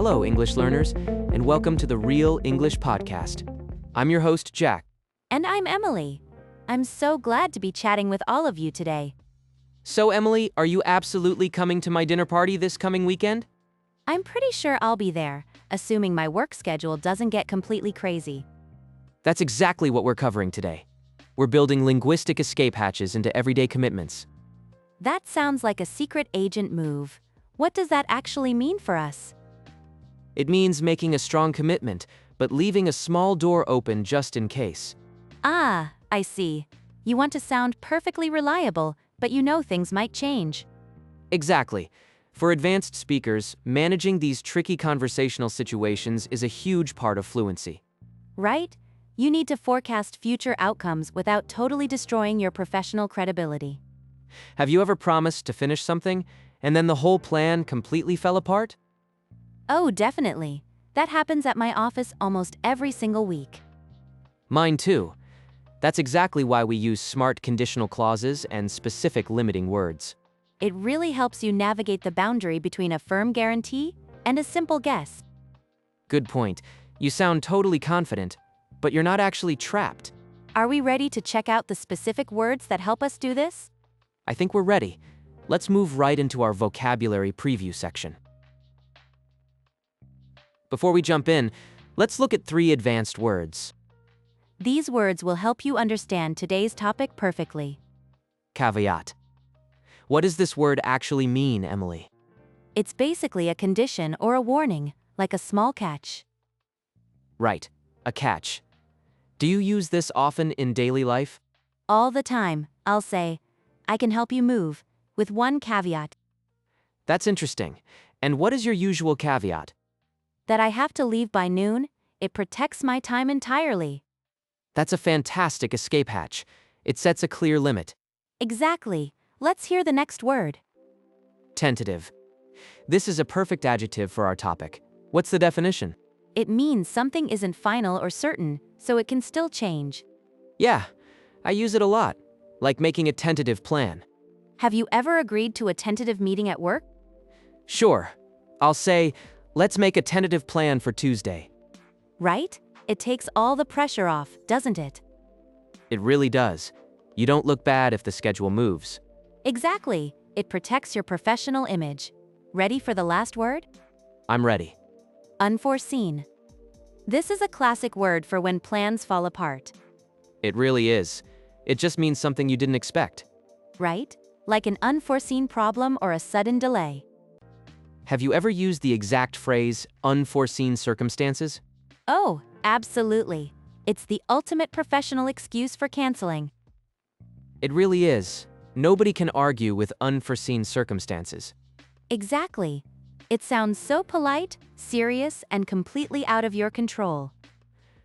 Hello, English learners, and welcome to the Real English Podcast. I'm your host, Jack. And I'm Emily. I'm so glad to be chatting with all of you today. So, Emily, are you absolutely coming to my dinner party this coming weekend? I'm pretty sure I'll be there, assuming my work schedule doesn't get completely crazy. That's exactly what we're covering today. We're building linguistic escape hatches into everyday commitments. That sounds like a secret agent move. What does that actually mean for us? It means making a strong commitment, but leaving a small door open just in case. Ah, I see. You want to sound perfectly reliable, but you know things might change. Exactly. For advanced speakers, managing these tricky conversational situations is a huge part of fluency. Right? You need to forecast future outcomes without totally destroying your professional credibility. Have you ever promised to finish something, and then the whole plan completely fell apart? Oh, definitely. That happens at my office almost every single week. Mine too. That's exactly why we use smart conditional clauses and specific limiting words. It really helps you navigate the boundary between a firm guarantee and a simple guess. Good point. You sound totally confident, but you're not actually trapped. Are we ready to check out the specific words that help us do this? I think we're ready. Let's move right into our vocabulary preview section. Before we jump in, let's look at 3 advanced words. These words will help you understand today's topic perfectly. Caveat. What does this word actually mean, Emily? It's basically a condition or a warning, like a small catch. Right, a catch. Do you use this often in daily life? All the time, I'll say, I can help you move, with one caveat, That's interesting. And what is your usual caveat? that I have to leave by noon. It protects my time entirely. That's a fantastic escape hatch. It sets a clear limit. Exactly. Let's hear the next word. Tentative. This is a perfect adjective for our topic. What's the definition? It means something isn't final or certain, so it can still change. Yeah, I use it a lot, like making a tentative plan. Have you ever agreed to a tentative meeting at work? Sure, I'll say, let's make a tentative plan for Tuesday. Right? It takes all the pressure off, doesn't it? It really does. You don't look bad if the schedule moves. Exactly. It protects your professional image. Ready for the last word? I'm ready. Unforeseen. This is a classic word for when plans fall apart. It really is. It just means something you didn't expect. Right? Like an unforeseen problem or a sudden delay. Have you ever used the exact phrase, unforeseen circumstances? Oh, absolutely. It's the ultimate professional excuse for canceling. It really is. Nobody can argue with unforeseen circumstances. Exactly. It sounds so polite, serious, and completely out of your control.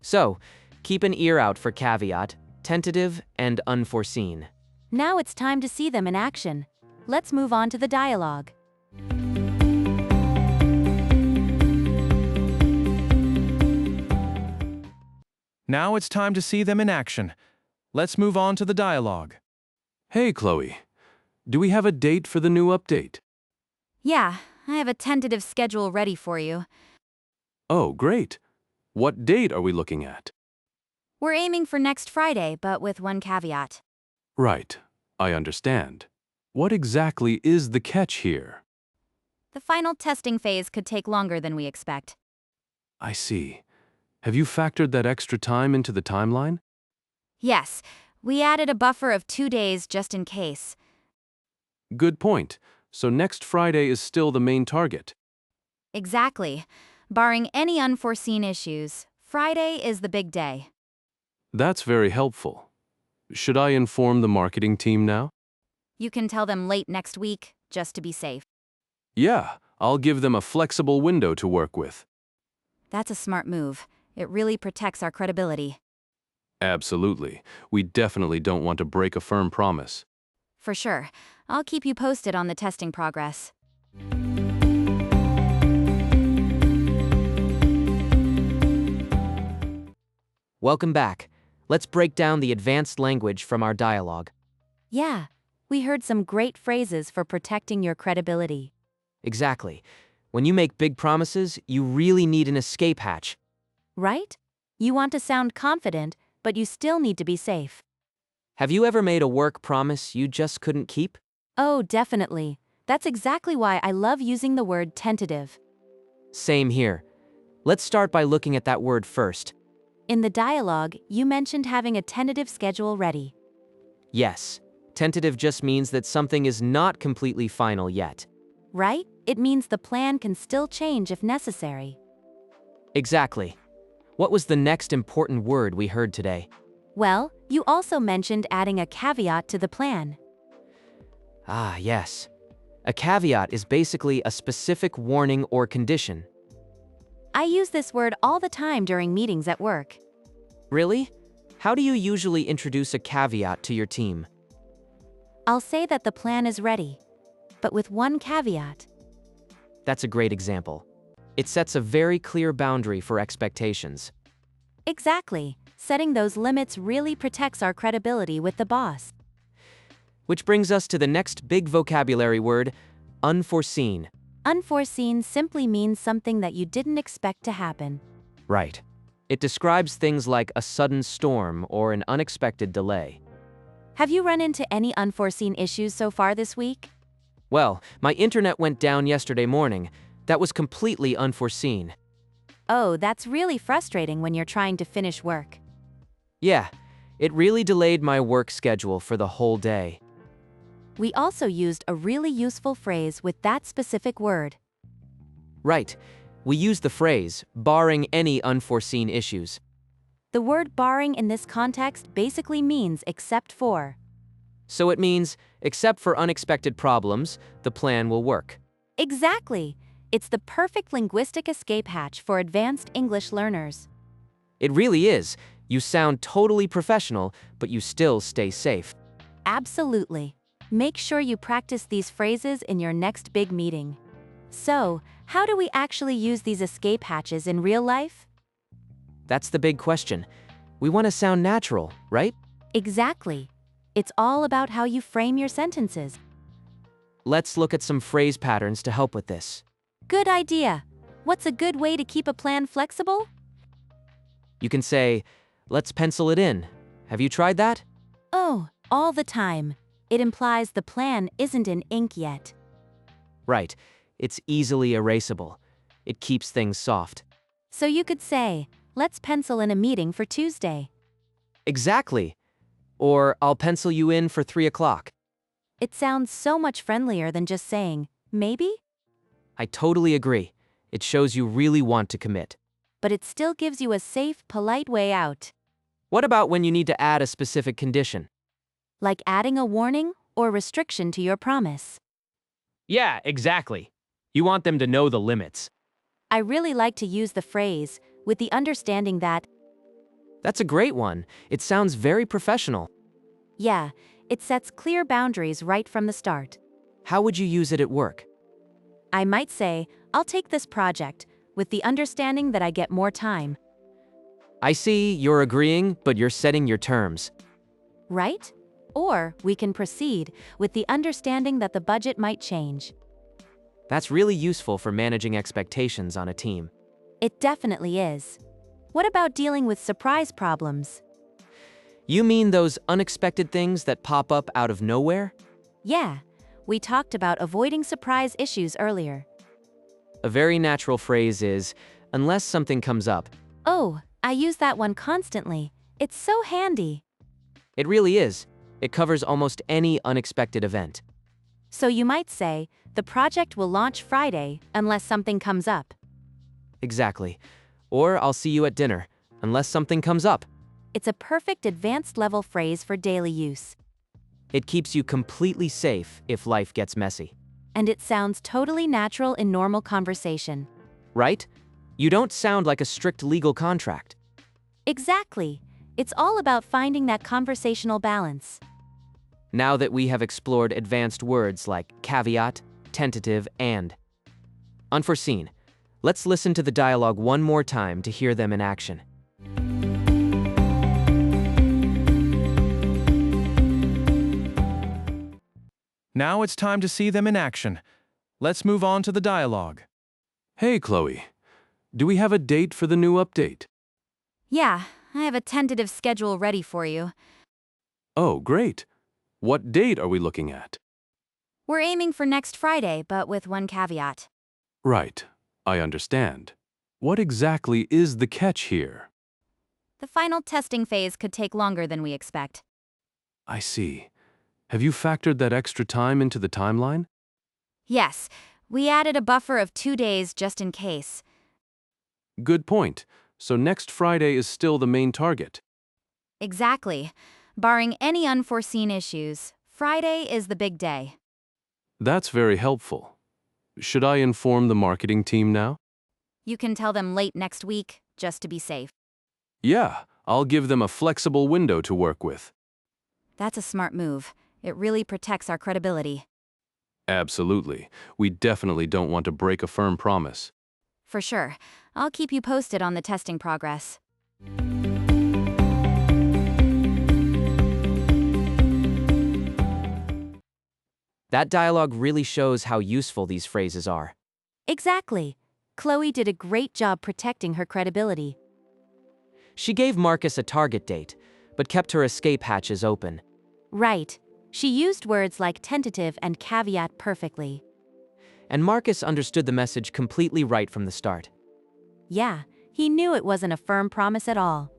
So, keep an ear out for caveat, tentative, and unforeseen. Now it's time to see them in action. Let's move on to the dialogue. Now it's time to see them in action. Let's move on to the dialogue. Hey, Chloe. Do we have a date for the new update? Yeah, I have a tentative schedule ready for you. Oh, great. What date are we looking at? We're aiming for next Friday, but with one caveat. Right, I understand. What exactly is the catch here? The final testing phase could take longer than we expect. I see. Have you factored that extra time into the timeline? Yes, we added a buffer of 2 days just in case. Good point. So next Friday is still the main target. Exactly. Barring any unforeseen issues, Friday is the big day. That's very helpful. Should I inform the marketing team now? You can tell them late next week, just to be safe. Yeah, I'll give them a flexible window to work with. That's a smart move. It really protects our credibility. Absolutely. We definitely don't want to break a firm promise. For sure. I'll keep you posted on the testing progress. Welcome back. Let's break down the advanced language from our dialogue. Yeah, we heard some great phrases for protecting your credibility. Exactly. When you make big promises, you really need an escape hatch. Right? You want to sound confident, but you still need to be safe. Have you ever made a work promise you just couldn't keep? Oh, definitely. That's exactly why I love using the word tentative. Same here. Let's start by looking at that word first. In the dialogue, you mentioned having a tentative schedule ready. Yes, tentative just means that something is not completely final yet. Right? It means the plan can still change if necessary. Exactly. What was the next important word we heard today? Well, you also mentioned adding a caveat to the plan. Ah, yes. A caveat is basically a specific warning or condition. I use this word all the time during meetings at work. Really? How do you usually introduce a caveat to your team? I'll say that the plan is ready, but with one caveat. That's a great example. It sets a very clear boundary for expectations. Exactly. Setting those limits really protects our credibility with the boss. Which brings us to the next big vocabulary word, unforeseen. Unforeseen simply means something that you didn't expect to happen. Right. It describes things like a sudden storm or an unexpected delay. Have you run into any unforeseen issues so far this week? Well, my internet went down yesterday morning. That was completely unforeseen. Oh, that's really frustrating when you're trying to finish work. Yeah, it really delayed my work schedule for the whole day. We also used a really useful phrase with that specific word. Right. We use the phrase, barring any unforeseen issues. The word barring in this context basically means except for. So it means, except for unexpected problems, the plan will work. Exactly. It's the perfect linguistic escape hatch for advanced English learners. It really is. You sound totally professional, but you still stay safe. Absolutely. Make sure you practice these phrases in your next big meeting. So, how do we actually use these escape hatches in real life? That's the big question. We want to sound natural, right? Exactly. It's all about how you frame your sentences. Let's look at some phrase patterns to help with this. Good idea. What's a good way to keep a plan flexible? You can say, let's pencil it in. Have you tried that? Oh, all the time. It implies the plan isn't in ink yet. Right. It's easily erasable. It keeps things soft. So you could say, let's pencil in a meeting for Tuesday. Exactly. Or I'll pencil you in for 3 o'clock. It sounds so much friendlier than just saying, maybe? I totally agree. It shows you really want to commit. But it still gives you a safe, polite way out. What about when you need to add a specific condition? Like adding a warning or restriction to your promise. Yeah, exactly. You want them to know the limits. I really like to use the phrase, with the understanding that, That's a great one. It sounds very professional. yeah, it sets clear boundaries right from the start. How would you use it at work? I might say, I'll take this project, with the understanding that I get more time. I see you're agreeing, but you're setting your terms. Right? Or we can proceed, with the understanding that the budget might change. That's really useful for managing expectations on a team. It definitely is. What about dealing with surprise problems? You mean those unexpected things that pop up out of nowhere? Yeah, we talked about avoiding surprise issues earlier. A very natural phrase is, unless something comes up. Oh, I use that one constantly. It's so handy. It really is. It covers almost any unexpected event. So you might say, the project will launch Friday unless something comes up. Exactly. Or I'll see you at dinner, unless something comes up. It's a perfect advanced level phrase for daily use. It keeps you completely safe if life gets messy. And it sounds totally natural in normal conversation. Right? You don't sound like a strict legal contract. Exactly. It's all about finding that conversational balance. Now that we have explored advanced words like caveat, tentative, and unforeseen, let's listen to the dialogue one more time to hear them in action. Now it's time to see them in action. Let's move on to the dialogue. Hey, Chloe. Do we have a date for the new update? Yeah, I have a tentative schedule ready for you. Oh, great. What date are we looking at? We're aiming for next Friday, but with one caveat. Right. I understand. What exactly is the catch here? The final testing phase could take longer than we expect. I see. Have you factored that extra time into the timeline? Yes, we added a buffer of 2 days just in case. Good point. So next Friday is still the main target. Exactly. Barring any unforeseen issues, Friday is the big day. That's very helpful. Should I inform the marketing team now? You can tell them late next week, just to be safe. Yeah, I'll give them a flexible window to work with. That's a smart move. It really protects our credibility. Absolutely. We definitely don't want to break a firm promise. For sure. I'll keep you posted on the testing progress. That dialogue really shows how useful these phrases are. Exactly. Chloe did a great job protecting her credibility. She gave Marcus a target date, but kept her escape hatches open. Right. She used words like tentative and caveat perfectly. And Marcus understood the message completely right from the start. Yeah, he knew it wasn't a firm promise at all.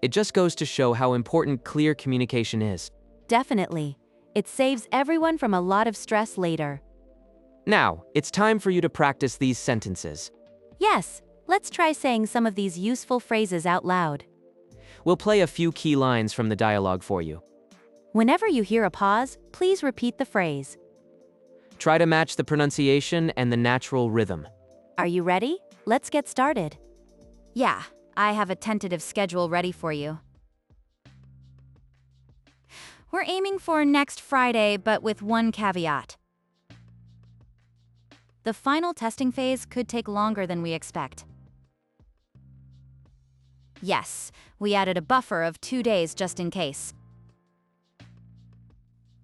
It just goes to show how important clear communication is. Definitely. It saves everyone from a lot of stress later. Now, it's time for you to practice these sentences. Yes, let's try saying some of these useful phrases out loud. We'll play a few key lines from the dialogue for you. Whenever you hear a pause, please repeat the phrase. Try to match the pronunciation and the natural rhythm. Are you ready? Let's get started. Yeah, I have a tentative schedule ready for you. We're aiming for next Friday, but with one caveat. The final testing phase could take longer than we expect. Yes, we added a buffer of 2 days just in case.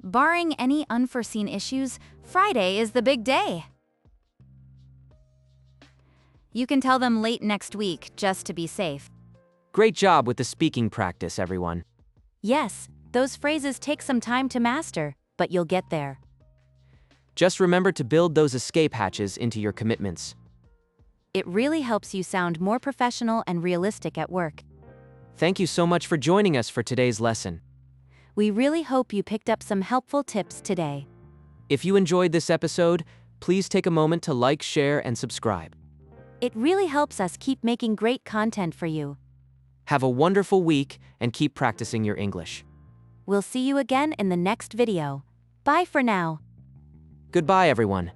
Barring any unforeseen issues, Friday is the big day. You can tell them late next week, just to be safe. Great job with the speaking practice, everyone. Yes, those phrases take some time to master, but you'll get there. Just remember to build those escape hatches into your commitments. It really helps you sound more professional and realistic at work. Thank you so much for joining us for today's lesson. We really hope you picked up some helpful tips today. If you enjoyed this episode, please take a moment to like, share, and subscribe. It really helps us keep making great content for you. Have a wonderful week and keep practicing your English. We'll see you again in the next video. Bye for now. Goodbye, everyone.